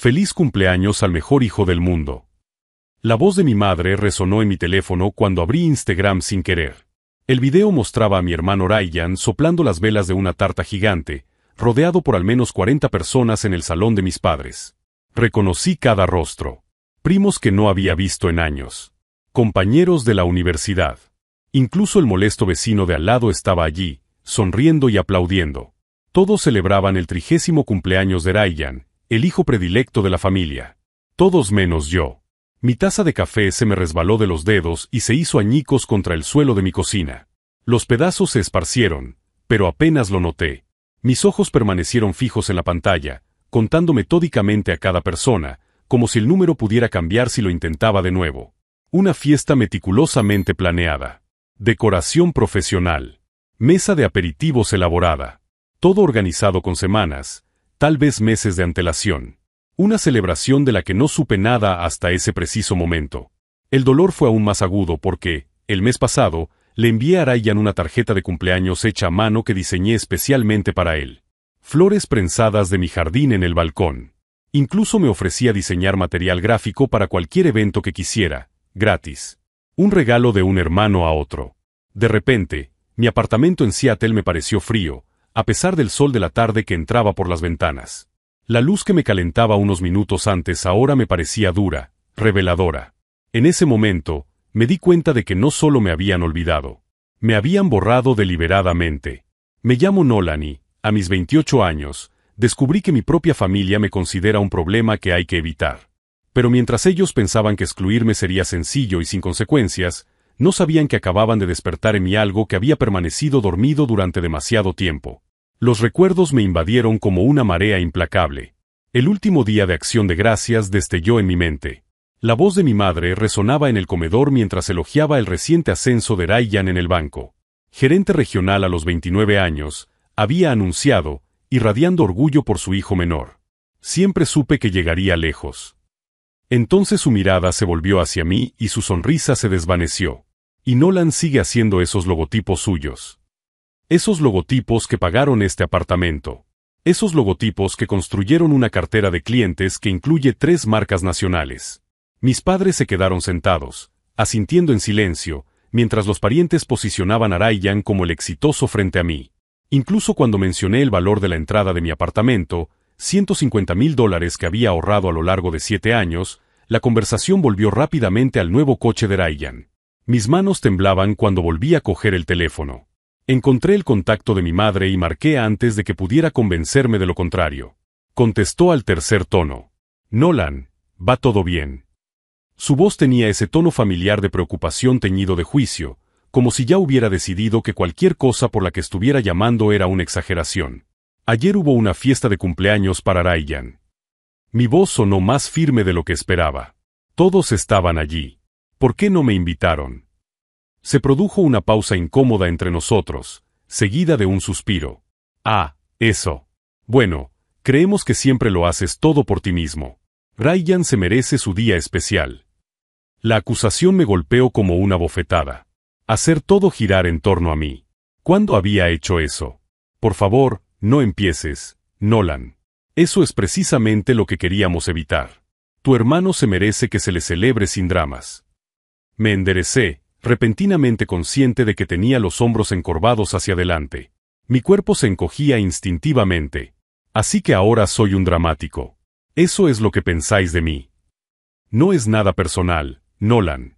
Feliz cumpleaños al mejor hijo del mundo. La voz de mi madre resonó en mi teléfono cuando abrí Instagram sin querer. El video mostraba a mi hermano Ryan soplando las velas de una tarta gigante, rodeado por al menos 40 personas en el salón de mis padres. Reconocí cada rostro. Primos que no había visto en años. Compañeros de la universidad. Incluso el molesto vecino de al lado estaba allí, sonriendo y aplaudiendo. Todos celebraban el 30º cumpleaños de Ryan, el hijo predilecto de la familia. Todos menos yo. Mi taza de café se me resbaló de los dedos y se hizo añicos contra el suelo de mi cocina. Los pedazos se esparcieron, pero apenas lo noté. Mis ojos permanecieron fijos en la pantalla, contando metódicamente a cada persona, como si el número pudiera cambiar si lo intentaba de nuevo. Una fiesta meticulosamente planeada. Decoración profesional. Mesa de aperitivos elaborada. Todo organizado con semanas, tal vez meses de antelación. Una celebración de la que no supe nada hasta ese preciso momento. El dolor fue aún más agudo porque, el mes pasado, le envié a Ryan una tarjeta de cumpleaños hecha a mano que diseñé especialmente para él. Flores prensadas de mi jardín en el balcón. Incluso me ofrecía diseñar material gráfico para cualquier evento que quisiera, gratis. Un regalo de un hermano a otro. De repente, mi apartamento en Seattle me pareció frío, a pesar del sol de la tarde que entraba por las ventanas. La luz que me calentaba unos minutos antes ahora me parecía dura, reveladora. En ese momento, me di cuenta de que no solo me habían olvidado. Me habían borrado deliberadamente. Me llamo Nolan y, a mis 28 años, descubrí que mi propia familia me considera un problema que hay que evitar. Pero mientras ellos pensaban que excluirme sería sencillo y sin consecuencias, no sabían que acababan de despertar en mí algo que había permanecido dormido durante demasiado tiempo. Los recuerdos me invadieron como una marea implacable. El último día de Acción de Gracias destelló en mi mente. La voz de mi madre resonaba en el comedor mientras elogiaba el reciente ascenso de Ryan en el banco. Gerente regional a los 29 años, había anunciado, irradiando orgullo por su hijo menor. Siempre supe que llegaría lejos. Entonces su mirada se volvió hacia mí y su sonrisa se desvaneció. Y Nolan sigue haciendo esos logotipos suyos. Esos logotipos que pagaron este apartamento. Esos logotipos que construyeron una cartera de clientes que incluye 3 marcas nacionales. Mis padres se quedaron sentados, asintiendo en silencio, mientras los parientes posicionaban a Ryan como el exitoso frente a mí. Incluso cuando mencioné el valor de la entrada de mi apartamento, $150,000 que había ahorrado a lo largo de 7 años, la conversación volvió rápidamente al nuevo coche de Ryan. Mis manos temblaban cuando volví a coger el teléfono. Encontré el contacto de mi madre y marqué antes de que pudiera convencerme de lo contrario. Contestó al tercer tono. Nolan, ¿va todo bien? Su voz tenía ese tono familiar de preocupación teñido de juicio, como si ya hubiera decidido que cualquier cosa por la que estuviera llamando era una exageración. Ayer hubo una fiesta de cumpleaños para Ryan. Mi voz sonó más firme de lo que esperaba. Todos estaban allí. ¿Por qué no me invitaron? Se produjo una pausa incómoda entre nosotros, seguida de un suspiro. Ah, eso. Bueno, creemos que siempre lo haces todo por ti mismo. Ryan se merece su día especial. La acusación me golpeó como una bofetada. Hacer todo girar en torno a mí. ¿Cuándo había hecho eso? Por favor, no empieces, Nolan. Eso es precisamente lo que queríamos evitar. Tu hermano se merece que se le celebre sin dramas. Me enderecé, repentinamente consciente de que tenía los hombros encorvados hacia adelante. Mi cuerpo se encogía instintivamente. Así que ahora soy un dramático. Eso es lo que pensáis de mí. No es nada personal, Nolan.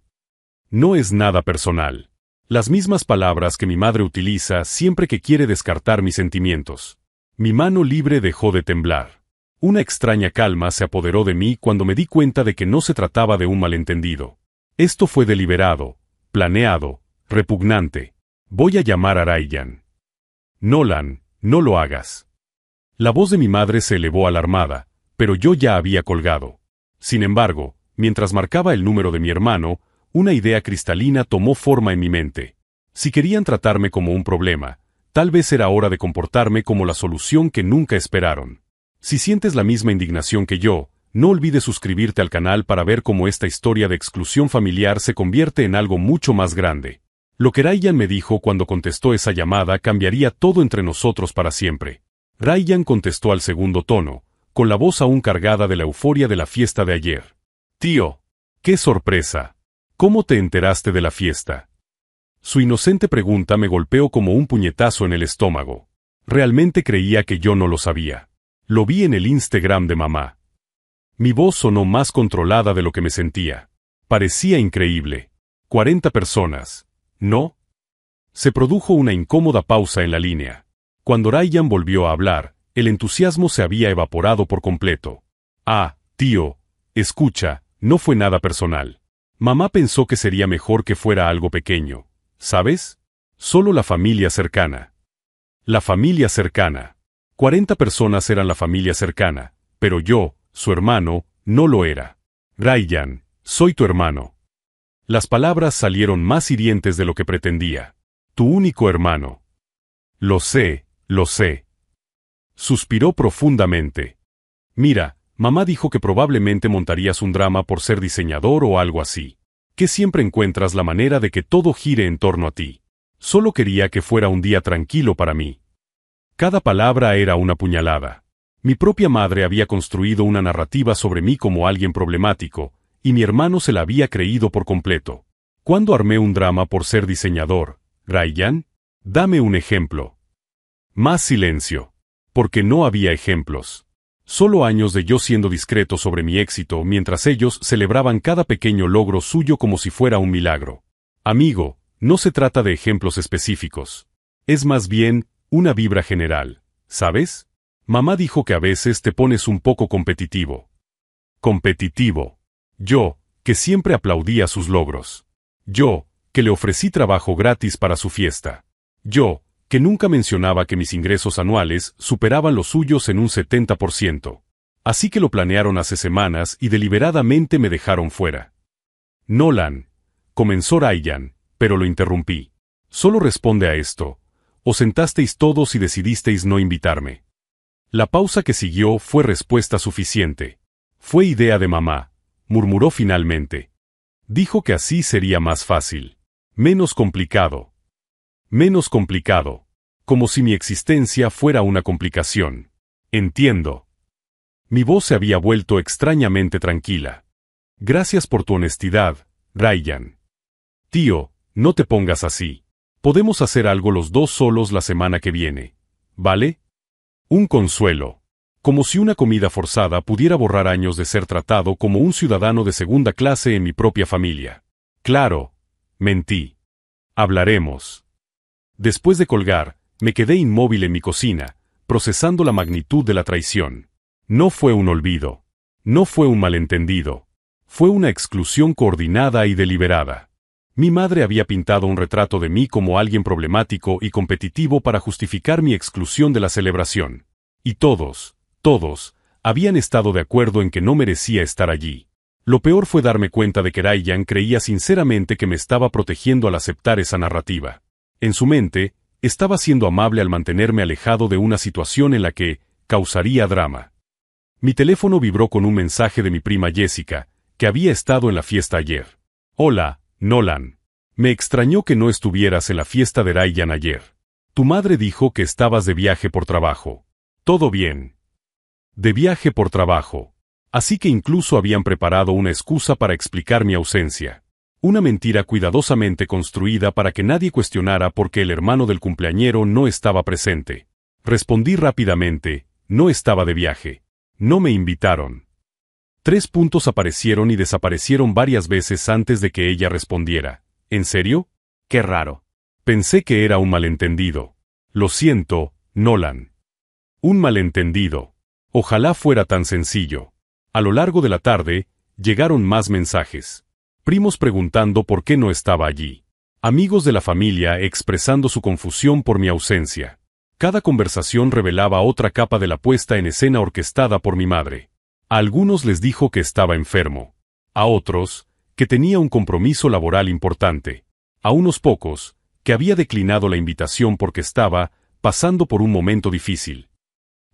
No es nada personal. Las mismas palabras que mi madre utiliza siempre que quiere descartar mis sentimientos. Mi mano libre dejó de temblar. Una extraña calma se apoderó de mí cuando me di cuenta de que no se trataba de un malentendido. Esto fue deliberado, planeado, repugnante. Voy a llamar a Ryan. Nolan, no lo hagas. La voz de mi madre se elevó alarmada, pero yo ya había colgado. Sin embargo, mientras marcaba el número de mi hermano, una idea cristalina tomó forma en mi mente. Si querían tratarme como un problema, tal vez era hora de comportarme como la solución que nunca esperaron. Si sientes la misma indignación que yo, no olvides suscribirte al canal para ver cómo esta historia de exclusión familiar se convierte en algo mucho más grande. Lo que Ryan me dijo cuando contestó esa llamada cambiaría todo entre nosotros para siempre. Ryan contestó al segundo tono, con la voz aún cargada de la euforia de la fiesta de ayer. Tío, qué sorpresa. ¿Cómo te enteraste de la fiesta? Su inocente pregunta me golpeó como un puñetazo en el estómago. Realmente creía que yo no lo sabía. Lo vi en el Instagram de mamá. Mi voz sonó más controlada de lo que me sentía. Parecía increíble. 40 personas. ¿No? Se produjo una incómoda pausa en la línea. Cuando Ryan volvió a hablar, el entusiasmo se había evaporado por completo. Ah, tío, escucha, no fue nada personal. Mamá pensó que sería mejor que fuera algo pequeño. ¿Sabes? Solo la familia cercana. La familia cercana. 40 personas eran la familia cercana, pero yo, su hermano, no lo era. Ryan, soy tu hermano. Las palabras salieron más hirientes de lo que pretendía. Tu único hermano. Lo sé, lo sé. Suspiró profundamente. Mira, mamá dijo que probablemente montarías un drama por ser diseñador o algo así. Que siempre encuentras la manera de que todo gire en torno a ti. Solo quería que fuera un día tranquilo para mí. Cada palabra era una puñalada. Mi propia madre había construido una narrativa sobre mí como alguien problemático, y mi hermano se la había creído por completo. ¿Cuándo armé un drama por ser diseñador, Ryan? Dame un ejemplo. Más silencio. Porque no había ejemplos. Solo años de yo siendo discreto sobre mi éxito mientras ellos celebraban cada pequeño logro suyo como si fuera un milagro. Amigo, no se trata de ejemplos específicos. Es más bien, una vibra general, ¿sabes? Mamá dijo que a veces te pones un poco competitivo. Competitivo. Yo, que siempre aplaudía sus logros. Yo, que le ofrecí trabajo gratis para su fiesta. Yo, que nunca mencionaba que mis ingresos anuales superaban los suyos en un 70%. Así que lo planearon hace semanas y deliberadamente me dejaron fuera. Nolan, comenzó Ryan, pero lo interrumpí. Solo responde a esto. Os sentasteis todos y decidisteis no invitarme. La pausa que siguió fue respuesta suficiente. Fue idea de mamá, murmuró finalmente. Dijo que así sería más fácil. Menos complicado. Menos complicado. Como si mi existencia fuera una complicación. Entiendo. Mi voz se había vuelto extrañamente tranquila. Gracias por tu honestidad, Ryan. Tío, no te pongas así. Podemos hacer algo los dos solos la semana que viene. ¿Vale? Un consuelo. Como si una comida forzada pudiera borrar años de ser tratado como un ciudadano de segunda clase en mi propia familia. Claro, mentí. Hablaremos. Después de colgar, me quedé inmóvil en mi cocina, procesando la magnitud de la traición. No fue un olvido. No fue un malentendido. Fue una exclusión coordinada y deliberada. Mi madre había pintado un retrato de mí como alguien problemático y competitivo para justificar mi exclusión de la celebración. Y todos, habían estado de acuerdo en que no merecía estar allí. Lo peor fue darme cuenta de que Ryan creía sinceramente que me estaba protegiendo al aceptar esa narrativa. En su mente, estaba siendo amable al mantenerme alejado de una situación en la que causaría drama. Mi teléfono vibró con un mensaje de mi prima Jessica, que había estado en la fiesta ayer. Hola, Nolan. Me extrañó que no estuvieras en la fiesta de Ryan ayer. Tu madre dijo que estabas de viaje por trabajo. ¿Todo bien? De viaje por trabajo. Así que incluso habían preparado una excusa para explicar mi ausencia. Una mentira cuidadosamente construida para que nadie cuestionara por qué el hermano del cumpleañero no estaba presente. Respondí rápidamente, no estaba de viaje. No me invitaron. 3 puntos aparecieron y desaparecieron varias veces antes de que ella respondiera. ¿En serio? Qué raro. Pensé que era un malentendido. Lo siento, Nolan. Un malentendido. Ojalá fuera tan sencillo. A lo largo de la tarde, llegaron más mensajes. Primos preguntando por qué no estaba allí. Amigos de la familia expresando su confusión por mi ausencia. Cada conversación revelaba otra capa de la puesta en escena orquestada por mi madre. A algunos les dijo que estaba enfermo. A otros, que tenía un compromiso laboral importante. A unos pocos, que había declinado la invitación porque estaba pasando por un momento difícil.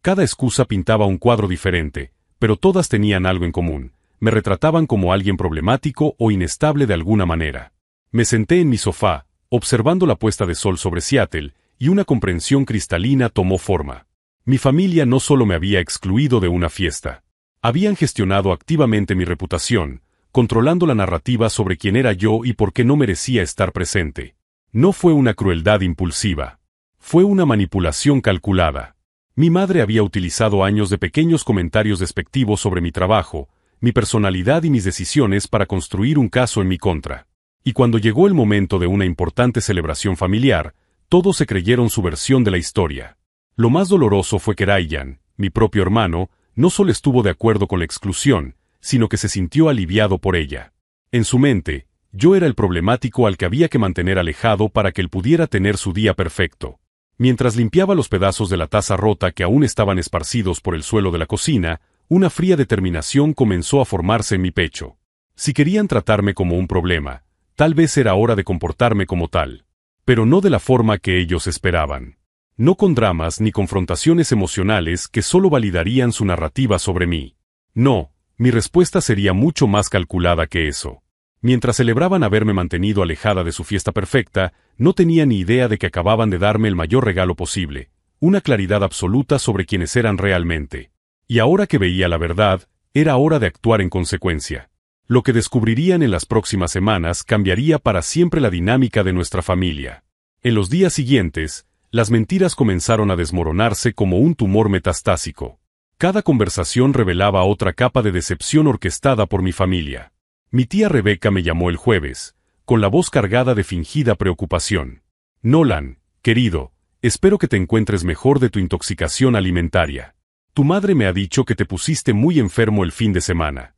Cada excusa pintaba un cuadro diferente, pero todas tenían algo en común. Me retrataban como alguien problemático o inestable de alguna manera. Me senté en mi sofá, observando la puesta de sol sobre Seattle, y una comprensión cristalina tomó forma. Mi familia no solo me había excluido de una fiesta. Habían gestionado activamente mi reputación, controlando la narrativa sobre quién era yo y por qué no merecía estar presente. No fue una crueldad impulsiva. Fue una manipulación calculada. Mi madre había utilizado años de pequeños comentarios despectivos sobre mi trabajo, mi personalidad y mis decisiones para construir un caso en mi contra. Y cuando llegó el momento de una importante celebración familiar, todos se creyeron su versión de la historia. Lo más doloroso fue que Ryan, mi propio hermano, no solo estuvo de acuerdo con la exclusión, sino que se sintió aliviado por ella. En su mente, yo era el problemático al que había que mantener alejado para que él pudiera tener su día perfecto. Mientras limpiaba los pedazos de la taza rota que aún estaban esparcidos por el suelo de la cocina, una fría determinación comenzó a formarse en mi pecho. Si querían tratarme como un problema, tal vez era hora de comportarme como tal. Pero no de la forma que ellos esperaban. No con dramas ni confrontaciones emocionales que solo validarían su narrativa sobre mí. No, mi respuesta sería mucho más calculada que eso. Mientras celebraban haberme mantenido alejada de su fiesta perfecta, no tenía ni idea de que acababan de darme el mayor regalo posible, una claridad absoluta sobre quiénes eran realmente. Y ahora que veía la verdad, era hora de actuar en consecuencia. Lo que descubrirían en las próximas semanas cambiaría para siempre la dinámica de nuestra familia. En los días siguientes, las mentiras comenzaron a desmoronarse como un tumor metastásico. Cada conversación revelaba otra capa de decepción orquestada por mi familia. Mi tía Rebeca me llamó el jueves, con la voz cargada de fingida preocupación. Nolan, querido, espero que te encuentres mejor de tu intoxicación alimentaria. Tu madre me ha dicho que te pusiste muy enfermo el fin de semana.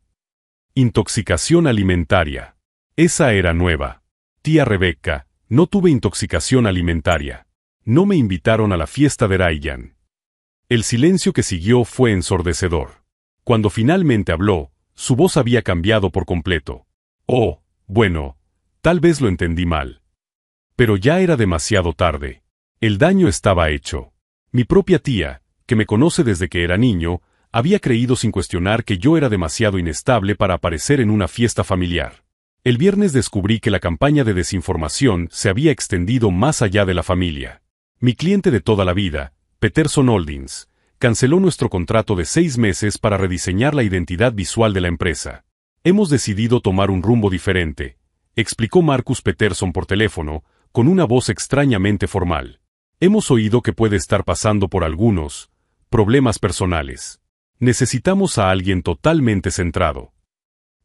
Intoxicación alimentaria. Esa era nueva. Tía Rebeca, no tuve intoxicación alimentaria. No me invitaron a la fiesta de Ryan. El silencio que siguió fue ensordecedor. Cuando finalmente habló, su voz había cambiado por completo. Oh, bueno, tal vez lo entendí mal. Pero ya era demasiado tarde. El daño estaba hecho. Mi propia tía, que me conoce desde que era niño, había creído sin cuestionar que yo era demasiado inestable para aparecer en una fiesta familiar. El viernes descubrí que la campaña de desinformación se había extendido más allá de la familia. Mi cliente de toda la vida, Peterson Holdings, canceló nuestro contrato de 6 meses para rediseñar la identidad visual de la empresa. Hemos decidido tomar un rumbo diferente, explicó Marcus Peterson por teléfono, con una voz extrañamente formal. Hemos oído que puede estar pasando por algunos problemas personales. Necesitamos a alguien totalmente centrado.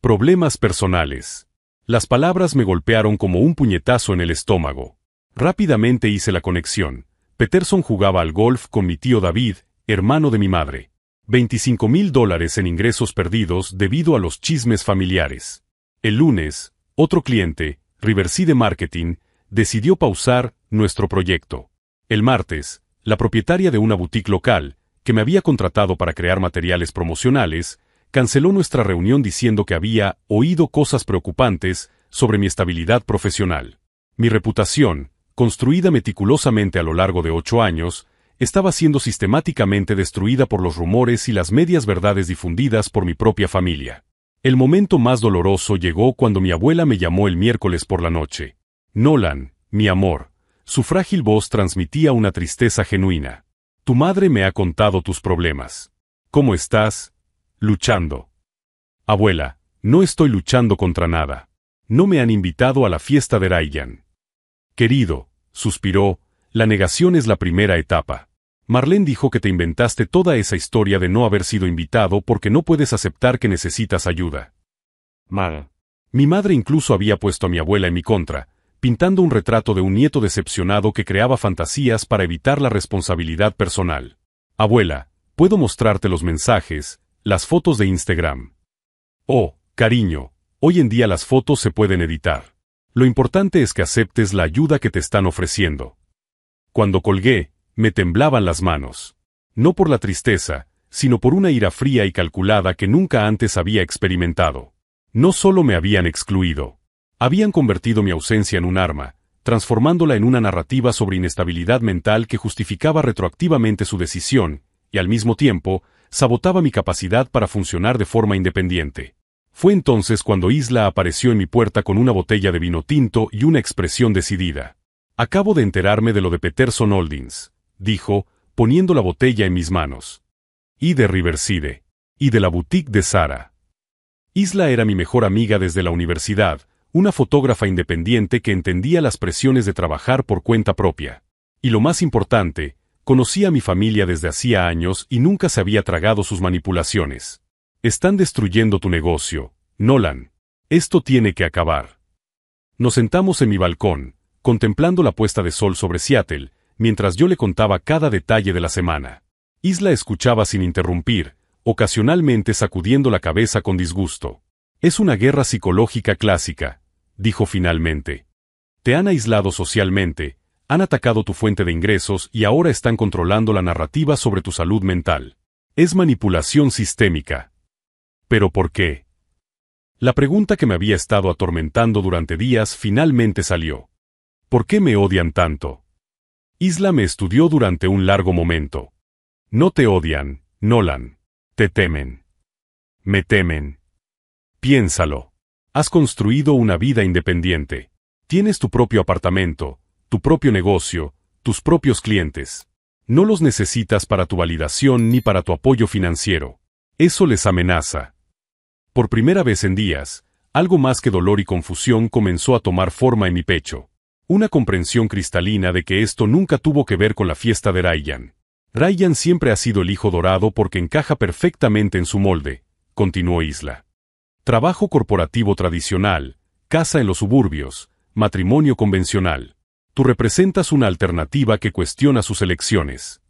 Problemas personales. Las palabras me golpearon como un puñetazo en el estómago. Rápidamente hice la conexión. Peterson jugaba al golf con mi tío David, hermano de mi madre. $25,000 en ingresos perdidos debido a los chismes familiares. El lunes, otro cliente, Riverside Marketing, decidió pausar nuestro proyecto. El martes, la propietaria de una boutique local, que me había contratado para crear materiales promocionales, canceló nuestra reunión diciendo que había oído cosas preocupantes sobre mi estabilidad profesional. Mi reputación, construida meticulosamente a lo largo de 8 años, estaba siendo sistemáticamente destruida por los rumores y las medias verdades difundidas por mi propia familia. El momento más doloroso llegó cuando mi abuela me llamó el miércoles por la noche. Nolan, mi amor, su frágil voz transmitía una tristeza genuina. Tu madre me ha contado tus problemas. ¿Cómo estás? Luchando. Abuela, no estoy luchando contra nada. No me han invitado a la fiesta de Ryan. Querido, suspiró, la negación es la primera etapa. Marlene dijo que te inventaste toda esa historia de no haber sido invitado porque no puedes aceptar que necesitas ayuda. Mi madre incluso había puesto a mi abuela en mi contra, pintando un retrato de un nieto decepcionado que creaba fantasías para evitar la responsabilidad personal. Abuela, puedo mostrarte los mensajes, las fotos de Instagram. Oh, cariño, hoy en día las fotos se pueden editar. Lo importante es que aceptes la ayuda que te están ofreciendo. Cuando colgué, me temblaban las manos. No por la tristeza, sino por una ira fría y calculada que nunca antes había experimentado. No solo me habían excluido. Habían convertido mi ausencia en un arma, transformándola en una narrativa sobre inestabilidad mental que justificaba retroactivamente su decisión, y al mismo tiempo, sabotaba mi capacidad para funcionar de forma independiente. Fue entonces cuando Isla apareció en mi puerta con una botella de vino tinto y una expresión decidida. Acabo de enterarme de lo de Peterson Holdings, dijo, poniendo la botella en mis manos. Y de Riverside. Y de la boutique de Sara. Isla era mi mejor amiga desde la universidad, una fotógrafa independiente que entendía las presiones de trabajar por cuenta propia. Y lo más importante, conocía a mi familia desde hacía años y nunca se había tragado sus manipulaciones. Están destruyendo tu negocio, Nolan. Esto tiene que acabar. Nos sentamos en mi balcón, contemplando la puesta de sol sobre Seattle, mientras yo le contaba cada detalle de la semana. Isla escuchaba sin interrumpir, ocasionalmente sacudiendo la cabeza con disgusto. Es una guerra psicológica clásica, dijo finalmente. Te han aislado socialmente, han atacado tu fuente de ingresos y ahora están controlando la narrativa sobre tu salud mental. Es manipulación sistémica. ¿Pero por qué? La pregunta que me había estado atormentando durante días finalmente salió. ¿Por qué me odian tanto? Isla me estudió durante un largo momento. No te odian, Nolan. Te temen. Me temen. Piénsalo. Has construido una vida independiente. Tienes tu propio apartamento, tu propio negocio, tus propios clientes. No los necesitas para tu validación ni para tu apoyo financiero. Eso les amenaza. Por primera vez en días, algo más que dolor y confusión comenzó a tomar forma en mi pecho. Una comprensión cristalina de que esto nunca tuvo que ver con la fiesta de Ryan. Ryan siempre ha sido el hijo dorado porque encaja perfectamente en su molde, continuó Isla. Trabajo corporativo tradicional, casa en los suburbios, matrimonio convencional. Tú representas una alternativa que cuestiona sus elecciones.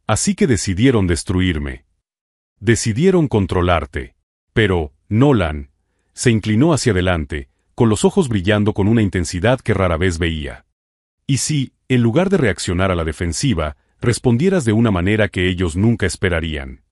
Así que decidieron destruirme. Decidieron controlarte. Pero, Nolan, se inclinó hacia adelante, con los ojos brillando con una intensidad que rara vez veía. Y si, en lugar de reaccionar a la defensiva, respondieras de una manera que ellos nunca esperarían.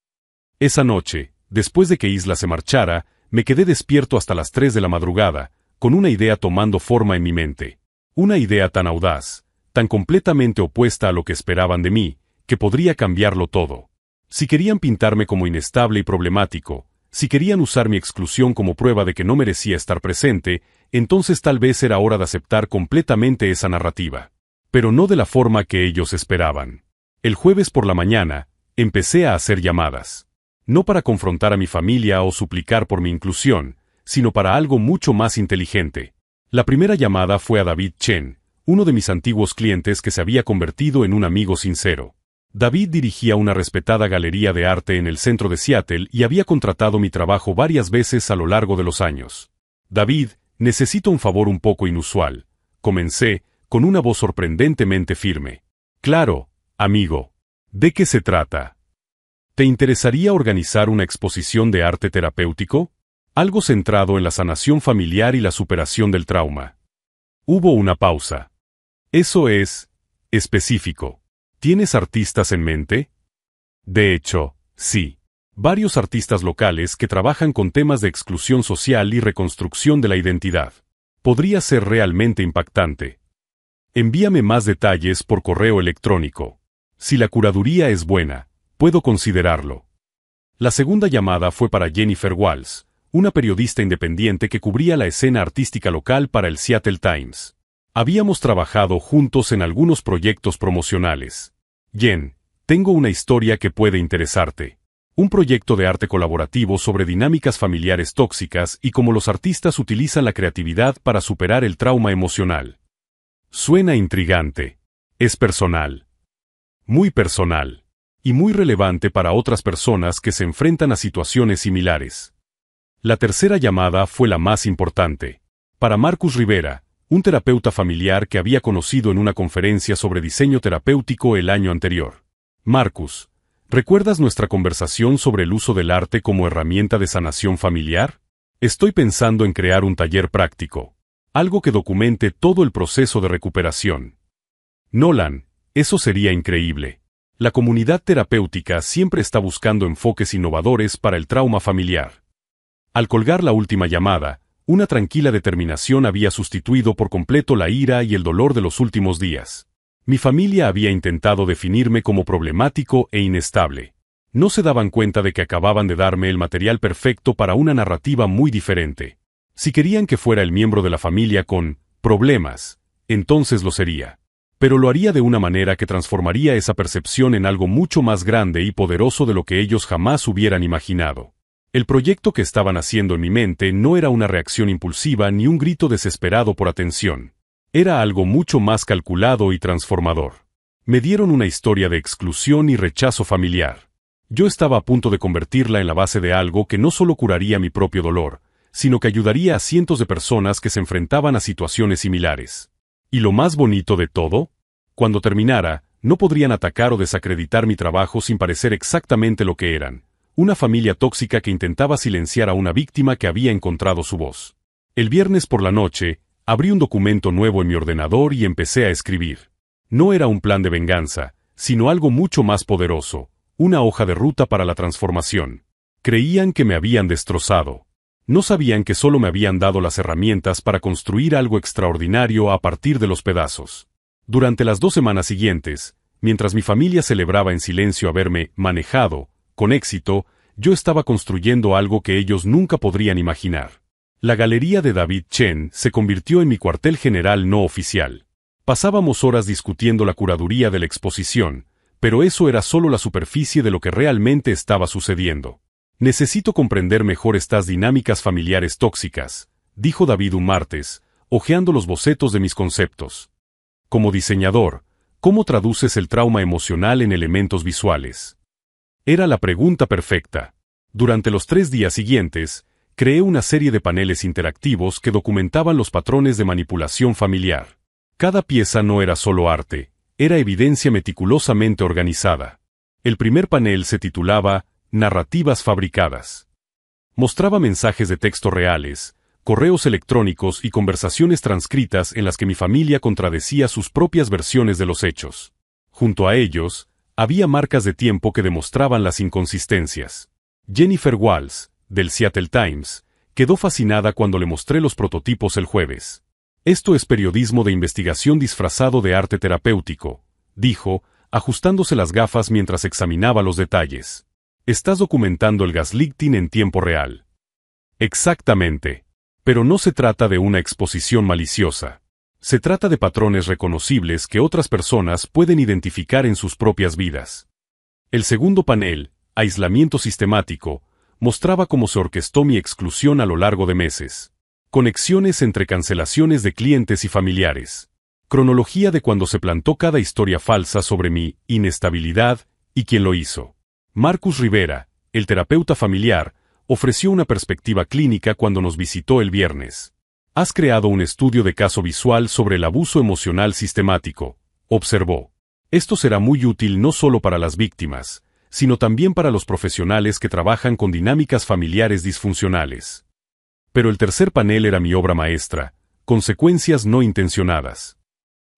Esa noche, después de que Isla se marchara, me quedé despierto hasta las 3 de la madrugada, con una idea tomando forma en mi mente. Una idea tan audaz, tan completamente opuesta a lo que esperaban de mí, que podría cambiarlo todo. Si querían pintarme como inestable y problemático, si querían usar mi exclusión como prueba de que no merecía estar presente, entonces tal vez era hora de aceptar completamente esa narrativa. Pero no de la forma que ellos esperaban. El jueves por la mañana, empecé a hacer llamadas. No para confrontar a mi familia o suplicar por mi inclusión, sino para algo mucho más inteligente. La primera llamada fue a David Chen, uno de mis antiguos clientes que se había convertido en un amigo sincero. David dirigía una respetada galería de arte en el centro de Seattle y había contratado mi trabajo varias veces a lo largo de los años. David, necesito un favor un poco inusual. Comencé, con una voz sorprendentemente firme. Claro, amigo. ¿De qué se trata? ¿Te interesaría organizar una exposición de arte terapéutico? Algo centrado en la sanación familiar y la superación del trauma. Hubo una pausa. Eso es específico. ¿Tienes artistas en mente? De hecho, sí. Varios artistas locales que trabajan con temas de exclusión social y reconstrucción de la identidad. Podría ser realmente impactante. Envíame más detalles por correo electrónico. Si la curaduría es buena, puedo considerarlo. La segunda llamada fue para Jennifer Walls, una periodista independiente que cubría la escena artística local para el Seattle Times. Habíamos trabajado juntos en algunos proyectos promocionales. Jen, tengo una historia que puede interesarte. Un proyecto de arte colaborativo sobre dinámicas familiares tóxicas y cómo los artistas utilizan la creatividad para superar el trauma emocional. Suena intrigante. Es personal. Muy personal. Y muy relevante para otras personas que se enfrentan a situaciones similares. La tercera llamada fue la más importante. Para Marcus Rivera, un terapeuta familiar que había conocido en una conferencia sobre diseño terapéutico el año anterior. Marcus, ¿recuerdas nuestra conversación sobre el uso del arte como herramienta de sanación familiar? Estoy pensando en crear un taller práctico. Algo que documente todo el proceso de recuperación. Nolan, eso sería increíble. La comunidad terapéutica siempre está buscando enfoques innovadores para el trauma familiar. Al colgar la última llamada, una tranquila determinación había sustituido por completo la ira y el dolor de los últimos días. Mi familia había intentado definirme como problemático e inestable. No se daban cuenta de que acababan de darme el material perfecto para una narrativa muy diferente. Si querían que fuera el miembro de la familia con problemas, entonces lo sería. Pero lo haría de una manera que transformaría esa percepción en algo mucho más grande y poderoso de lo que ellos jamás hubieran imaginado. El proyecto que estaban haciendo en mi mente no era una reacción impulsiva ni un grito desesperado por atención. Era algo mucho más calculado y transformador. Me dieron una historia de exclusión y rechazo familiar. Yo estaba a punto de convertirla en la base de algo que no solo curaría mi propio dolor, sino que ayudaría a cientos de personas que se enfrentaban a situaciones similares. Y lo más bonito de todo, cuando terminara, no podrían atacar o desacreditar mi trabajo sin parecer exactamente lo que eran: una familia tóxica que intentaba silenciar a una víctima que había encontrado su voz. El viernes por la noche, abrí un documento nuevo en mi ordenador y empecé a escribir. No era un plan de venganza, sino algo mucho más poderoso, una hoja de ruta para la transformación. Creían que me habían destrozado. No sabían que solo me habían dado las herramientas para construir algo extraordinario a partir de los pedazos. Durante las 2 semanas siguientes, mientras mi familia celebraba en silencio haberme manejado con éxito, yo estaba construyendo algo que ellos nunca podrían imaginar. La galería de David Chen se convirtió en mi cuartel general no oficial. Pasábamos horas discutiendo la curaduría de la exposición, pero eso era solo la superficie de lo que realmente estaba sucediendo. Necesito comprender mejor estas dinámicas familiares tóxicas, dijo David un martes, hojeando los bocetos de mis conceptos. Como diseñador, ¿cómo traduces el trauma emocional en elementos visuales? Era la pregunta perfecta. Durante los 3 días siguientes, creé una serie de paneles interactivos que documentaban los patrones de manipulación familiar. Cada pieza no era solo arte, era evidencia meticulosamente organizada. El primer panel se titulaba Narrativas fabricadas. Mostraba mensajes de texto reales, correos electrónicos y conversaciones transcritas en las que mi familia contradecía sus propias versiones de los hechos. Junto a ellos, había marcas de tiempo que demostraban las inconsistencias. Jennifer Walls, del Seattle Times, quedó fascinada cuando le mostré los prototipos el jueves. Esto es periodismo de investigación disfrazado de arte terapéutico, dijo, ajustándose las gafas mientras examinaba los detalles. Estás documentando el gaslighting en tiempo real. Exactamente. Pero no se trata de una exposición maliciosa. Se trata de patrones reconocibles que otras personas pueden identificar en sus propias vidas. El segundo panel, Aislamiento sistemático, mostraba cómo se orquestó mi exclusión a lo largo de meses. Conexiones entre cancelaciones de clientes y familiares. Cronología de cuando se plantó cada historia falsa sobre mi inestabilidad y quién lo hizo. Marcus Rivera, el terapeuta familiar, ofreció una perspectiva clínica cuando nos visitó el viernes. Has creado un estudio de caso visual sobre el abuso emocional sistemático, observó. Esto será muy útil no solo para las víctimas, sino también para los profesionales que trabajan con dinámicas familiares disfuncionales. Pero el tercer panel era mi obra maestra, Consecuencias no intencionadas.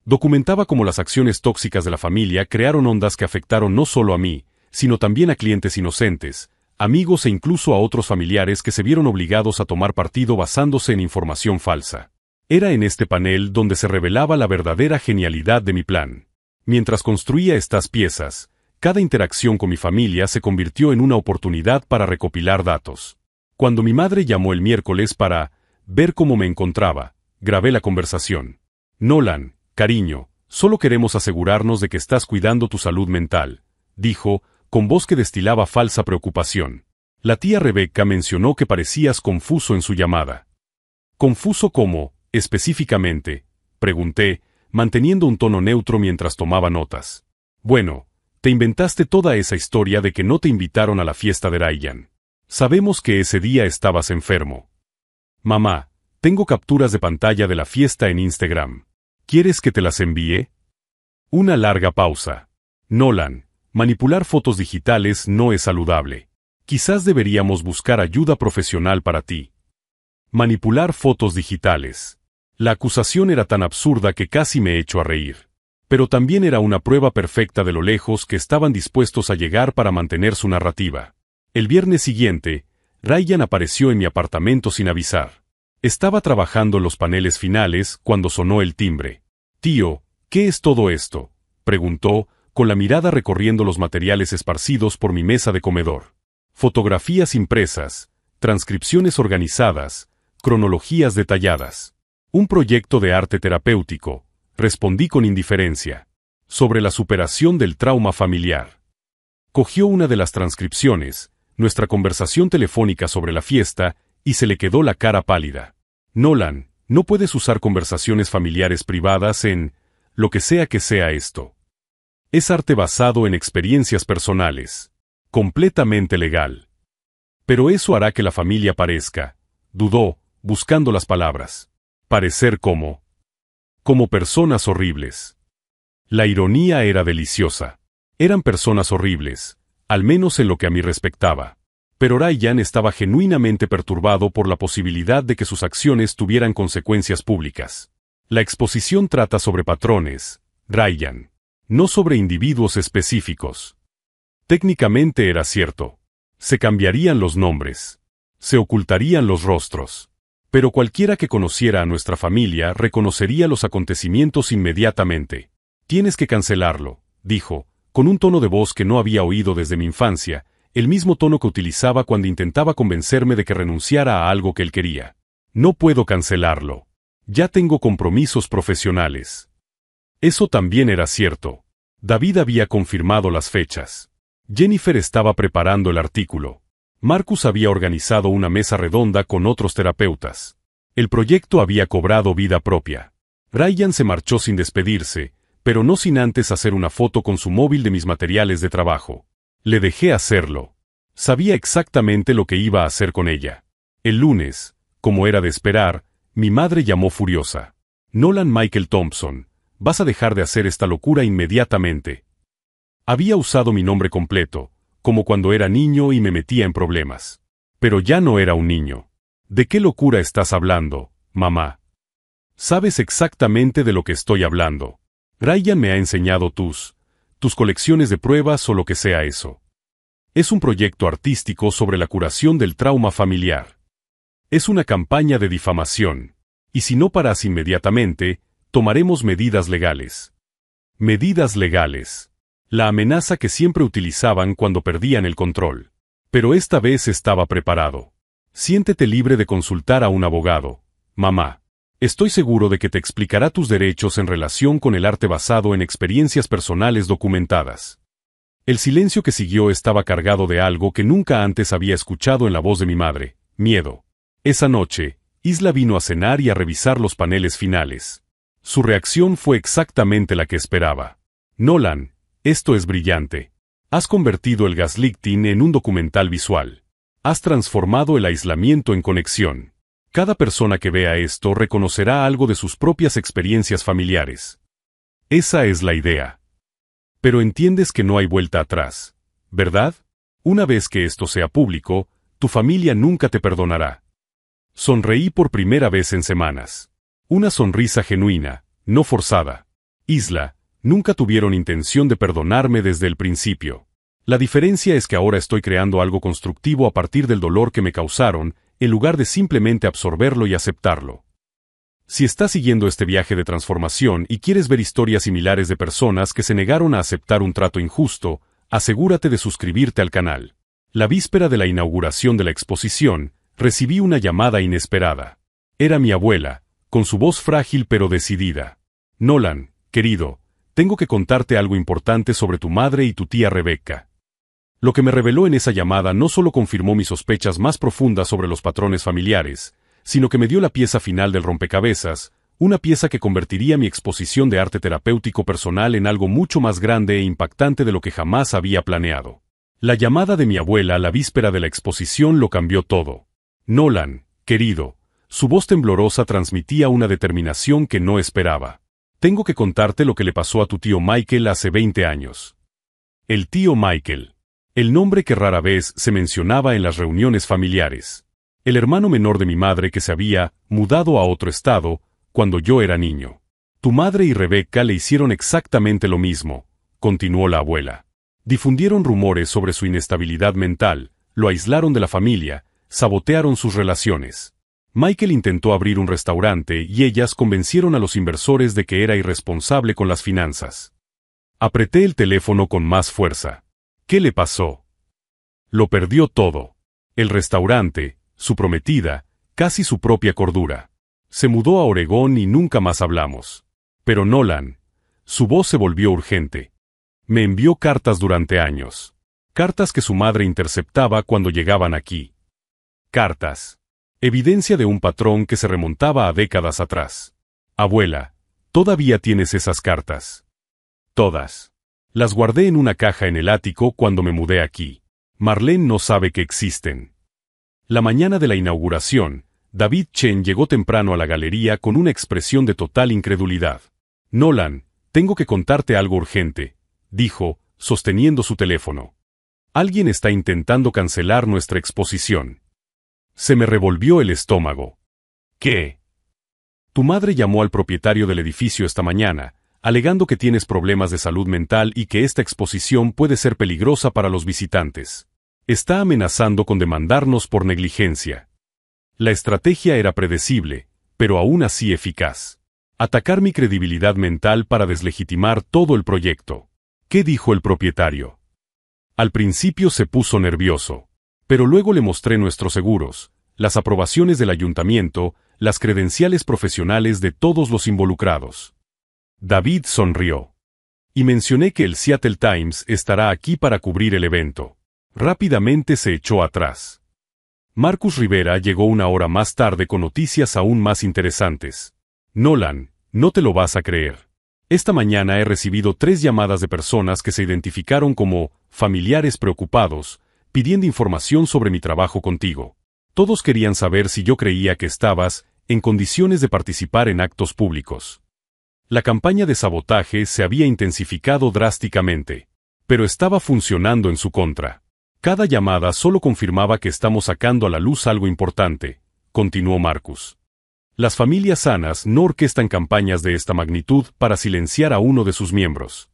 Documentaba cómo las acciones tóxicas de la familia crearon ondas que afectaron no solo a mí, sino también a clientes inocentes, amigos e incluso a otros familiares que se vieron obligados a tomar partido basándose en información falsa. Era en este panel donde se revelaba la verdadera genialidad de mi plan. Mientras construía estas piezas, cada interacción con mi familia se convirtió en una oportunidad para recopilar datos. Cuando mi madre llamó el miércoles para ver cómo me encontraba, grabé la conversación. Nolan, cariño, solo queremos asegurarnos de que estás cuidando tu salud mental, dijo, con voz que destilaba falsa preocupación. La tía Rebecca mencionó que parecías confuso en su llamada. ¿Confuso cómo, específicamente?, pregunté, manteniendo un tono neutro mientras tomaba notas. Bueno, te inventaste toda esa historia de que no te invitaron a la fiesta de Ryan. Sabemos que ese día estabas enfermo. Mamá, tengo capturas de pantalla de la fiesta en Instagram. ¿Quieres que te las envíe? Una larga pausa. Nolan, manipular fotos digitales no es saludable. Quizás deberíamos buscar ayuda profesional para ti. Manipular fotos digitales. La acusación era tan absurda que casi me echó a reír. Pero también era una prueba perfecta de lo lejos que estaban dispuestos a llegar para mantener su narrativa. El viernes siguiente, Ryan apareció en mi apartamento sin avisar. Estaba trabajando en los paneles finales cuando sonó el timbre. Tío, ¿qué es todo esto?, preguntó, con la mirada recorriendo los materiales esparcidos por mi mesa de comedor. Fotografías impresas, transcripciones organizadas, cronologías detalladas. Un proyecto de arte terapéutico, respondí con indiferencia. Sobre la superación del trauma familiar. Cogió una de las transcripciones, nuestra conversación telefónica sobre la fiesta, y se le quedó la cara pálida. Nolan, no puedes usar conversaciones familiares privadas en lo que sea esto. Es arte basado en experiencias personales. Completamente legal. Pero eso hará que la familia parezca, dudó, buscando las palabras. Parecer como personas horribles. La ironía era deliciosa. Eran personas horribles, al menos en lo que a mí respectaba. Pero Ryan estaba genuinamente perturbado por la posibilidad de que sus acciones tuvieran consecuencias públicas. La exposición trata sobre patrones, Ryan, no sobre individuos específicos. Técnicamente era cierto. Se cambiarían los nombres. Se ocultarían los rostros. Pero cualquiera que conociera a nuestra familia reconocería los acontecimientos inmediatamente. Tienes que cancelarlo, dijo, con un tono de voz que no había oído desde mi infancia, el mismo tono que utilizaba cuando intentaba convencerme de que renunciara a algo que él quería. No puedo cancelarlo. Ya tengo compromisos profesionales. Eso también era cierto. David había confirmado las fechas. Jennifer estaba preparando el artículo. Marcus había organizado una mesa redonda con otros terapeutas. El proyecto había cobrado vida propia. Ryan se marchó sin despedirse, pero no sin antes hacer una foto con su móvil de mis materiales de trabajo. Le dejé hacerlo. Sabía exactamente lo que iba a hacer con ella. El lunes, como era de esperar, mi madre llamó furiosa. Nolan Michael Thompson, vas a dejar de hacer esta locura inmediatamente. Había usado mi nombre completo, como cuando era niño y me metía en problemas. Pero ya no era un niño. ¿De qué locura estás hablando, mamá? Sabes exactamente de lo que estoy hablando. Ryan me ha enseñado tus colecciones de pruebas o lo que sea eso. Es un proyecto artístico sobre la curación del trauma familiar. Es una campaña de difamación. Y si no paras inmediatamente, tomaremos medidas legales. Medidas legales. La amenaza que siempre utilizaban cuando perdían el control. Pero esta vez estaba preparado. Siéntete libre de consultar a un abogado, mamá. Estoy seguro de que te explicará tus derechos en relación con el arte basado en experiencias personales documentadas. El silencio que siguió estaba cargado de algo que nunca antes había escuchado en la voz de mi madre, miedo. Esa noche, Isla vino a cenar y a revisar los paneles finales. Su reacción fue exactamente la que esperaba. Nolan, esto es brillante. Has convertido el gaslighting en un documental visual. Has transformado el aislamiento en conexión. Cada persona que vea esto reconocerá algo de sus propias experiencias familiares. Esa es la idea. Pero entiendes que no hay vuelta atrás, ¿verdad? Una vez que esto sea público, tu familia nunca te perdonará. Sonreí por primera vez en semanas. Una sonrisa genuina, no forzada. Isla, nunca tuvieron intención de perdonarme desde el principio. La diferencia es que ahora estoy creando algo constructivo a partir del dolor que me causaron, en lugar de simplemente absorberlo y aceptarlo. Si estás siguiendo este viaje de transformación y quieres ver historias similares de personas que se negaron a aceptar un trato injusto, asegúrate de suscribirte al canal. La víspera de la inauguración de la exposición, recibí una llamada inesperada. Era mi abuela, con su voz frágil pero decidida. Nolan, querido, tengo que contarte algo importante sobre tu madre y tu tía Rebecca. Lo que me reveló en esa llamada no solo confirmó mis sospechas más profundas sobre los patrones familiares, sino que me dio la pieza final del rompecabezas, una pieza que convertiría mi exposición de arte terapéutico personal en algo mucho más grande e impactante de lo que jamás había planeado. La llamada de mi abuela la víspera de la exposición lo cambió todo. Nolan, querido, su voz temblorosa transmitía una determinación que no esperaba. Tengo que contarte lo que le pasó a tu tío Michael hace 20 años. El tío Michael. El nombre que rara vez se mencionaba en las reuniones familiares. El hermano menor de mi madre que se había mudado a otro estado cuando yo era niño. Tu madre y Rebecca le hicieron exactamente lo mismo, continuó la abuela. Difundieron rumores sobre su inestabilidad mental, lo aislaron de la familia, sabotearon sus relaciones. Michael intentó abrir un restaurante y ellas convencieron a los inversores de que era irresponsable con las finanzas. Apreté el teléfono con más fuerza. ¿Qué le pasó? Lo perdió todo. El restaurante, su prometida, casi su propia cordura. Se mudó a Oregón y nunca más hablamos. Pero Nolan, su voz se volvió urgente. Me envió cartas durante años. Cartas que su madre interceptaba cuando llegaban aquí. Cartas. Evidencia de un patrón que se remontaba a décadas atrás. Abuela, ¿todavía tienes esas cartas? Todas. Las guardé en una caja en el ático cuando me mudé aquí. Marlene no sabe que existen. La mañana de la inauguración, David Chen llegó temprano a la galería con una expresión de total incredulidad. Nolan, tengo que contarte algo urgente, dijo, sosteniendo su teléfono. Alguien está intentando cancelar nuestra exposición. Se me revolvió el estómago. ¿Qué? Tu madre llamó al propietario del edificio esta mañana, alegando que tienes problemas de salud mental y que esta exposición puede ser peligrosa para los visitantes. Está amenazando con demandarnos por negligencia. La estrategia era predecible, pero aún así eficaz. Atacar mi credibilidad mental para deslegitimar todo el proyecto. ¿Qué dijo el propietario? Al principio se puso nervioso, pero luego le mostré nuestros seguros, las aprobaciones del ayuntamiento, las credenciales profesionales de todos los involucrados. David sonrió. Y mencioné que el Seattle Times estará aquí para cubrir el evento. Rápidamente se echó atrás. Marcus Rivera llegó una hora más tarde con noticias aún más interesantes. Nolan, no te lo vas a creer. Esta mañana he recibido 3 llamadas de personas que se identificaron como familiares preocupados, pidiendo información sobre mi trabajo contigo. Todos querían saber si yo creía que estabas en condiciones de participar en actos públicos. La campaña de sabotaje se había intensificado drásticamente, pero estaba funcionando en su contra. Cada llamada solo confirmaba que estamos sacando a la luz algo importante, continuó Marcus. Las familias sanas no orquestan campañas de esta magnitud para silenciar a uno de sus miembros.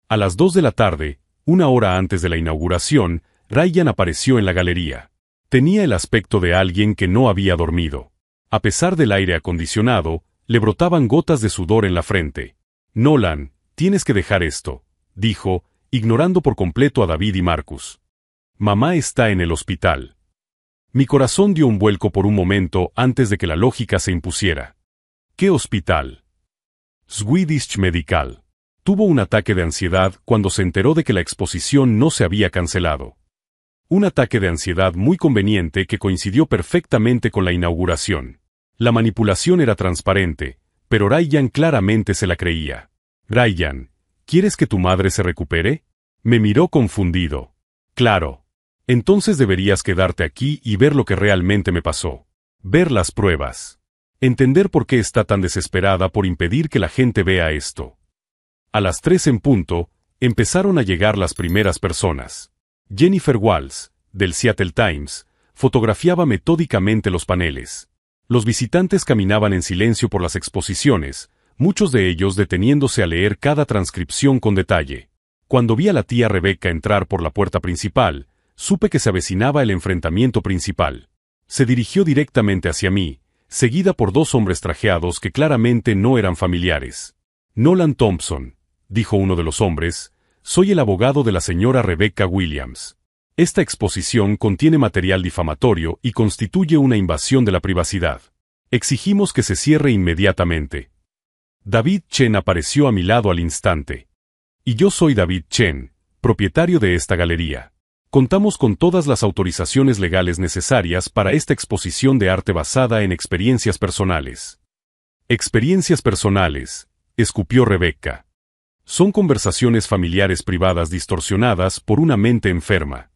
A las 2 de la tarde, una hora antes de la inauguración, Ryan apareció en la galería. Tenía el aspecto de alguien que no había dormido. A pesar del aire acondicionado, le brotaban gotas de sudor en la frente. Nolan, tienes que dejar esto, dijo, ignorando por completo a David y Marcus. Mamá está en el hospital. Mi corazón dio un vuelco por un momento antes de que la lógica se impusiera. ¿Qué hospital? Swedish Medical. Tuvo un ataque de ansiedad cuando se enteró de que la exposición no se había cancelado. Un ataque de ansiedad muy conveniente que coincidió perfectamente con la inauguración. La manipulación era transparente, pero Ryan claramente se la creía. Ryan, ¿quieres que tu madre se recupere? Me miró confundido. Claro. Entonces deberías quedarte aquí y ver lo que realmente me pasó. Ver las pruebas. Entender por qué está tan desesperada por impedir que la gente vea esto. A las 3 en punto, empezaron a llegar las primeras personas. Jennifer Walls, del Seattle Times, fotografiaba metódicamente los paneles. Los visitantes caminaban en silencio por las exposiciones, muchos de ellos deteniéndose a leer cada transcripción con detalle. Cuando vi a la tía Rebecca entrar por la puerta principal, supe que se avecinaba el enfrentamiento principal. Se dirigió directamente hacia mí, seguida por 2 hombres trajeados que claramente no eran familiares. Nolan Thompson, dijo uno de los hombres, soy el abogado de la señora Rebecca Williams. Esta exposición contiene material difamatorio y constituye una invasión de la privacidad. Exigimos que se cierre inmediatamente. David Chen apareció a mi lado al instante. Y yo soy David Chen, propietario de esta galería. Contamos con todas las autorizaciones legales necesarias para esta exposición de arte basada en experiencias personales. Experiencias personales, escupió Rebecca. Son conversaciones familiares privadas distorsionadas por una mente enferma.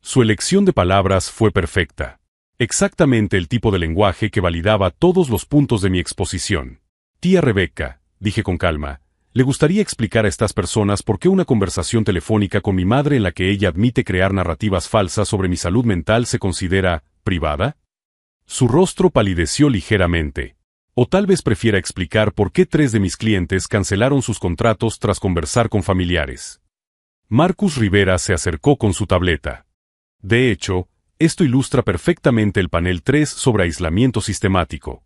Su elección de palabras fue perfecta. Exactamente el tipo de lenguaje que validaba todos los puntos de mi exposición. Tía Rebecca, dije con calma, ¿le gustaría explicar a estas personas por qué una conversación telefónica con mi madre en la que ella admite crear narrativas falsas sobre mi salud mental se considera privada? Su rostro palideció ligeramente. O tal vez prefiera explicar por qué 3 de mis clientes cancelaron sus contratos tras conversar con familiares. Marcus Rivera se acercó con su tableta. De hecho, esto ilustra perfectamente el panel 3 sobre aislamiento sistemático.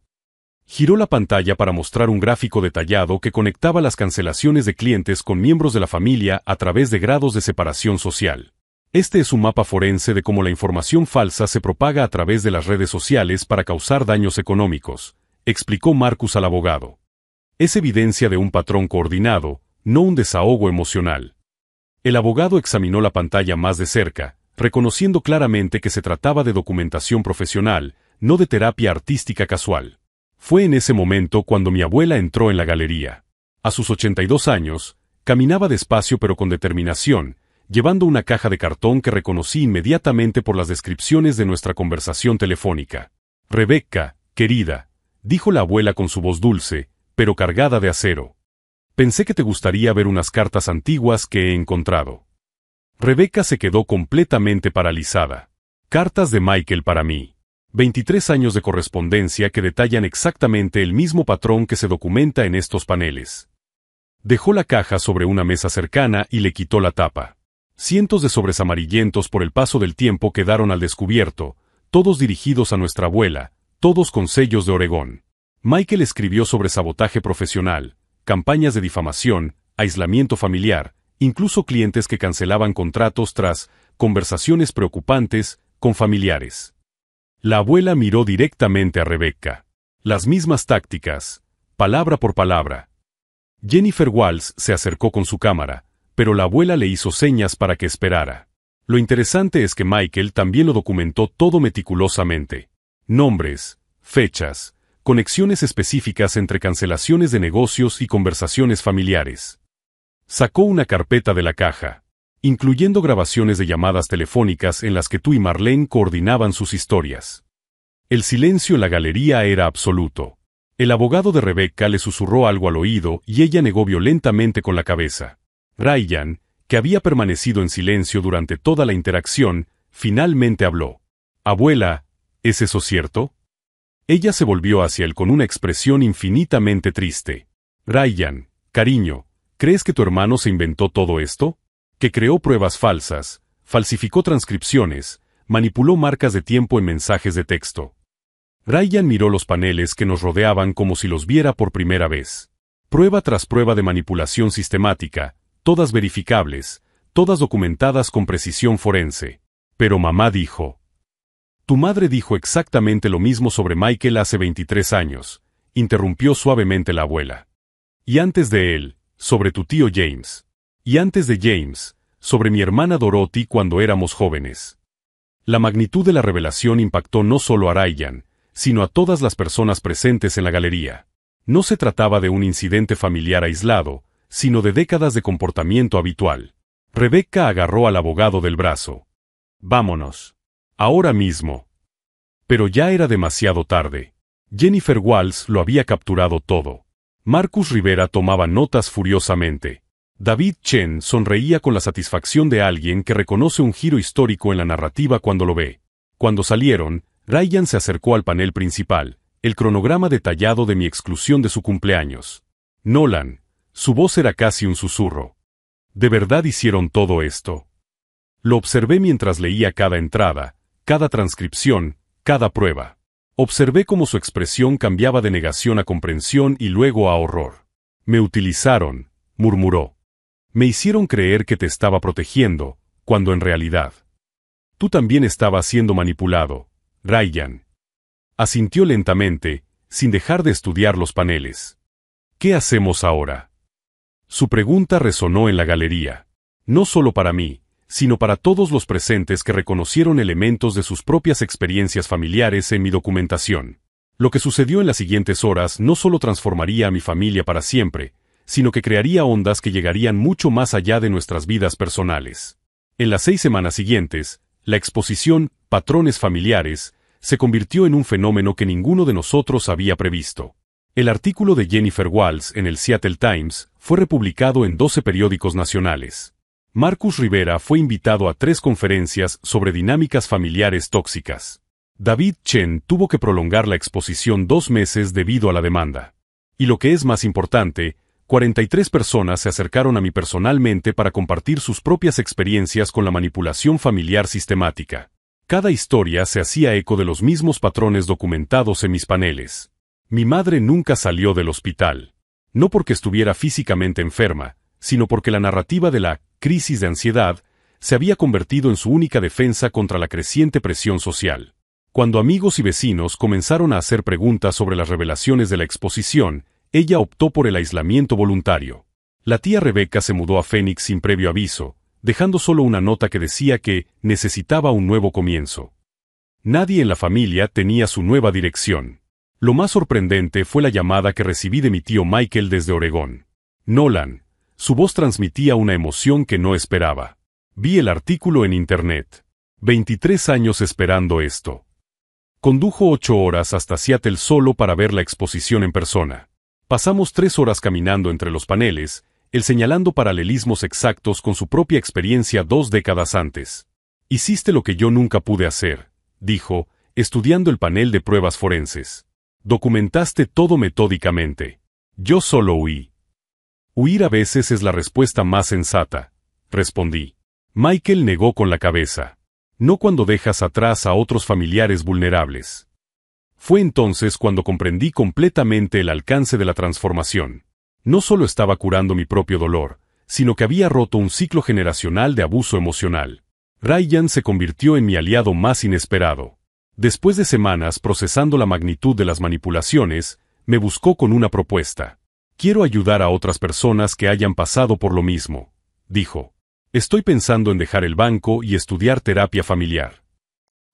Giró la pantalla para mostrar un gráfico detallado que conectaba las cancelaciones de clientes con miembros de la familia a través de grados de separación social. Este es un mapa forense de cómo la información falsa se propaga a través de las redes sociales para causar daños económicos, explicó Marcus al abogado. Es evidencia de un patrón coordinado, no un desahogo emocional. El abogado examinó la pantalla más de cerca, reconociendo claramente que se trataba de documentación profesional, no de terapia artística casual. Fue en ese momento cuando mi abuela entró en la galería. A sus 82 años, caminaba despacio pero con determinación, llevando una caja de cartón que reconocí inmediatamente por las descripciones de nuestra conversación telefónica. «Rebecca, querida», dijo la abuela con su voz dulce, pero cargada de acero. «Pensé que te gustaría ver unas cartas antiguas que he encontrado». Rebecca se quedó completamente paralizada. Cartas de Michael para mí. 23 años de correspondencia que detallan exactamente el mismo patrón que se documenta en estos paneles. Dejó la caja sobre una mesa cercana y le quitó la tapa. Cientos de sobres amarillentos por el paso del tiempo quedaron al descubierto, todos dirigidos a nuestra abuela, todos con sellos de Oregón. Michael escribió sobre sabotaje profesional, campañas de difamación, aislamiento familiar, incluso clientes que cancelaban contratos tras conversaciones preocupantes con familiares. La abuela miró directamente a Rebecca. Las mismas tácticas, palabra por palabra. Jennifer Walls se acercó con su cámara, pero la abuela le hizo señas para que esperara. Lo interesante es que Michael también lo documentó todo meticulosamente. Nombres, fechas, conexiones específicas entre cancelaciones de negocios y conversaciones familiares. Sacó una carpeta de la caja, incluyendo grabaciones de llamadas telefónicas en las que tú y Marlene coordinaban sus historias. El silencio en la galería era absoluto. El abogado de Rebecca le susurró algo al oído y ella negó violentamente con la cabeza. Ryan, que había permanecido en silencio durante toda la interacción, finalmente habló. «Abuela, ¿es eso cierto?» Ella se volvió hacia él con una expresión infinitamente triste. «Ryan, cariño, ¿crees que tu hermano se inventó todo esto? ¿Que creó pruebas falsas, falsificó transcripciones, manipuló marcas de tiempo en mensajes de texto?» Ryan miró los paneles que nos rodeaban como si los viera por primera vez. Prueba tras prueba de manipulación sistemática, todas verificables, todas documentadas con precisión forense. Pero mamá dijo. «Tu madre dijo exactamente lo mismo sobre Michael hace 23 años», interrumpió suavemente la abuela. «Y antes de él, sobre tu tío James. Y antes de James, sobre mi hermana Dorothy cuando éramos jóvenes». La magnitud de la revelación impactó no solo a Ryan, sino a todas las personas presentes en la galería. No se trataba de un incidente familiar aislado, sino de décadas de comportamiento habitual. Rebecca agarró al abogado del brazo. «Vámonos. Ahora mismo». Pero ya era demasiado tarde. Jennifer Walls lo había capturado todo. Marcus Rivera tomaba notas furiosamente. David Chen sonreía con la satisfacción de alguien que reconoce un giro histórico en la narrativa cuando lo ve. Cuando salieron, Ryan se acercó al panel principal, el cronograma detallado de mi exclusión de su cumpleaños. «Nolan», su voz era casi un susurro. «¿De verdad hicieron todo esto?» Lo observé mientras leía cada entrada, cada transcripción, cada prueba. Observé cómo su expresión cambiaba de negación a comprensión y luego a horror. «Me utilizaron», murmuró. «Me hicieron creer que te estaba protegiendo, cuando en realidad tú también estabas siendo manipulado, Ryan». Asintió lentamente, sin dejar de estudiar los paneles. «¿Qué hacemos ahora?». Su pregunta resonó en la galería. No solo para mí, sino para todos los presentes que reconocieron elementos de sus propias experiencias familiares en mi documentación. Lo que sucedió en las siguientes horas no solo transformaría a mi familia para siempre, sino que crearía ondas que llegarían mucho más allá de nuestras vidas personales. En las 6 semanas siguientes, la exposición «Patrones familiares» se convirtió en un fenómeno que ninguno de nosotros había previsto. El artículo de Jennifer Walls en el Seattle Times fue republicado en 12 periódicos nacionales. Marcus Rivera fue invitado a 3 conferencias sobre dinámicas familiares tóxicas. David Chen tuvo que prolongar la exposición 2 meses debido a la demanda. Y lo que es más importante, 43 personas se acercaron a mí personalmente para compartir sus propias experiencias con la manipulación familiar sistemática. Cada historia se hacía eco de los mismos patrones documentados en mis paneles. Mi madre nunca salió del hospital. No porque estuviera físicamente enferma, sino porque la narrativa de la crisis de ansiedad se había convertido en su única defensa contra la creciente presión social. Cuando amigos y vecinos comenzaron a hacer preguntas sobre las revelaciones de la exposición, Ella optó por el aislamiento voluntario. La tía Rebeca se mudó a Phoenix sin previo aviso, dejando solo una nota que decía que necesitaba un nuevo comienzo. Nadie en la familia tenía su nueva dirección. Lo más sorprendente fue la llamada que recibí de mi tío Michael desde Oregón. Nolan. Su voz transmitía una emoción que no esperaba. Vi el artículo en internet. 23 años esperando esto. Condujo 8 horas hasta Seattle solo para ver la exposición en persona. Pasamos 3 horas caminando entre los paneles, él señalando paralelismos exactos con su propia experiencia 2 décadas antes. Hiciste lo que yo nunca pude hacer, dijo, estudiando el panel de pruebas forenses. Documentaste todo metódicamente. Yo solo huí. Huir a veces es la respuesta más sensata, respondí. Michael negó con la cabeza. No cuando dejas atrás a otros familiares vulnerables. Fue entonces cuando comprendí completamente el alcance de la transformación. No solo estaba curando mi propio dolor, sino que había roto un ciclo generacional de abuso emocional. Ryan se convirtió en mi aliado más inesperado. Después de semanas procesando la magnitud de las manipulaciones, me buscó con una propuesta. Quiero ayudar a otras personas que hayan pasado por lo mismo, dijo. Estoy pensando en dejar el banco y estudiar terapia familiar.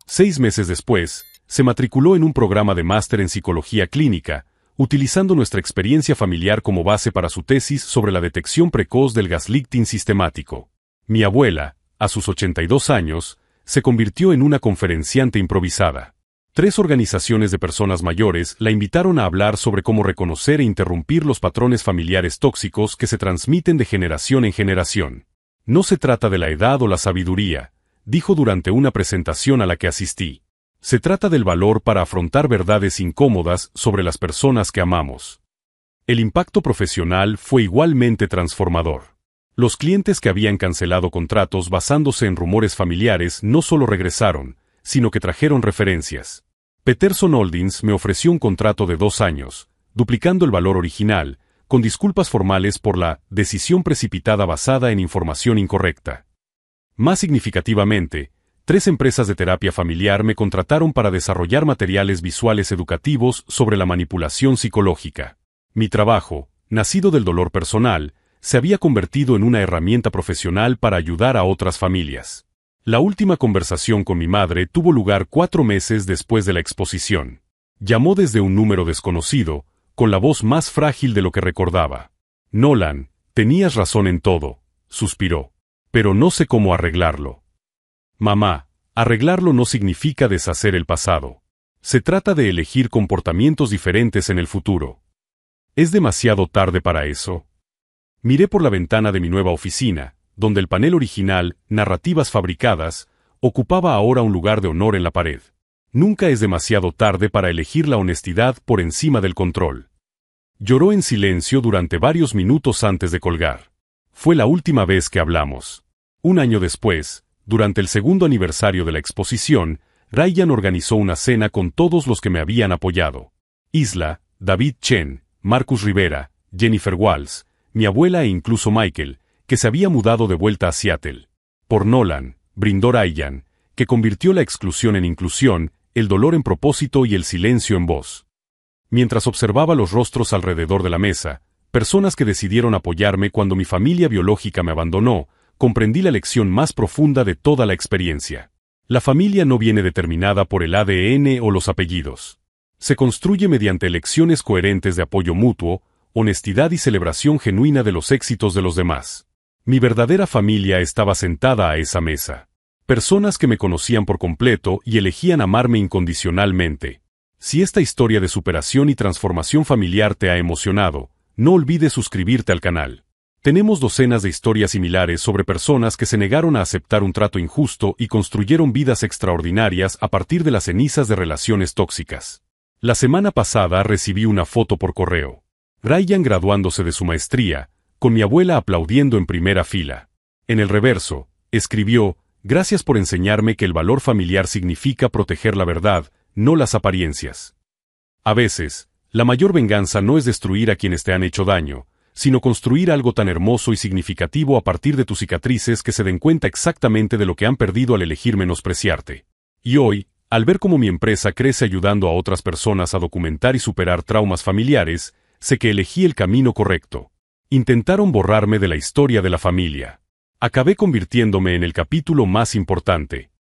6 meses después, se matriculó en un programa de máster en psicología clínica, utilizando nuestra experiencia familiar como base para su tesis sobre la detección precoz del gaslighting sistemático. Mi abuela, a sus 82 años, se convirtió en una conferenciante improvisada. 3 organizaciones de personas mayores la invitaron a hablar sobre cómo reconocer e interrumpir los patrones familiares tóxicos que se transmiten de generación en generación. No se trata de la edad o la sabiduría, dijo durante una presentación a la que asistí. Se trata del valor para afrontar verdades incómodas sobre las personas que amamos. El impacto profesional fue igualmente transformador. Los clientes que habían cancelado contratos basándose en rumores familiares no solo regresaron, sino que trajeron referencias. Peterson Holdings me ofreció un contrato de 2 años, duplicando el valor original, con disculpas formales por la decisión precipitada basada en información incorrecta. Más significativamente, 3 empresas de terapia familiar me contrataron para desarrollar materiales visuales educativos sobre la manipulación psicológica. Mi trabajo, nacido del dolor personal, se había convertido en una herramienta profesional para ayudar a otras familias. La última conversación con mi madre tuvo lugar 4 meses después de la exposición. Llamó desde un número desconocido, con la voz más frágil de lo que recordaba. Nolan, tenías razón en todo, suspiró. Pero no sé cómo arreglarlo. Mamá, arreglarlo no significa deshacer el pasado. Se trata de elegir comportamientos diferentes en el futuro. ¿Es demasiado tarde para eso? Miré por la ventana de mi nueva oficina, donde el panel original, Narrativas Fabricadas, ocupaba ahora un lugar de honor en la pared. Nunca es demasiado tarde para elegir la honestidad por encima del control. Lloró en silencio durante varios minutos antes de colgar. Fue la última vez que hablamos. Un año después, durante el segundo aniversario de la exposición, Ryan organizó una cena con todos los que me habían apoyado. Isla, David Chen, Marcus Rivera, Jennifer Walls, mi abuela e incluso Michael, que se había mudado de vuelta a Seattle. Por Nolan, brindó Ryan, que convirtió la exclusión en inclusión, el dolor en propósito y el silencio en voz. Mientras observaba los rostros alrededor de la mesa, personas que decidieron apoyarme cuando mi familia biológica me abandonó, comprendí la lección más profunda de toda la experiencia. La familia no viene determinada por el ADN o los apellidos. Se construye mediante elecciones coherentes de apoyo mutuo, honestidad y celebración genuina de los éxitos de los demás. Mi verdadera familia estaba sentada a esa mesa. Personas que me conocían por completo y elegían amarme incondicionalmente. Si esta historia de superación y transformación familiar te ha emocionado, no olvides suscribirte al canal. Tenemos docenas de historias similares sobre personas que se negaron a aceptar un trato injusto y construyeron vidas extraordinarias a partir de las cenizas de relaciones tóxicas. La semana pasada recibí una foto por correo. Ryan graduándose de su maestría, con mi abuela aplaudiendo en primera fila. En el reverso, escribió, «Gracias por enseñarme que el valor familiar significa proteger la verdad, no las apariencias». A veces, la mayor venganza no es destruir a quienes te han hecho daño, sino construir algo tan hermoso y significativo a partir de tus cicatrices que se den cuenta exactamente de lo que han perdido al elegir menospreciarte. Y hoy, al ver cómo mi empresa crece ayudando a otras personas a documentar y superar traumas familiares, sé que elegí el camino correcto. Intentaron borrarme de la historia de la familia. Acabé convirtiéndome en el capítulo más importante.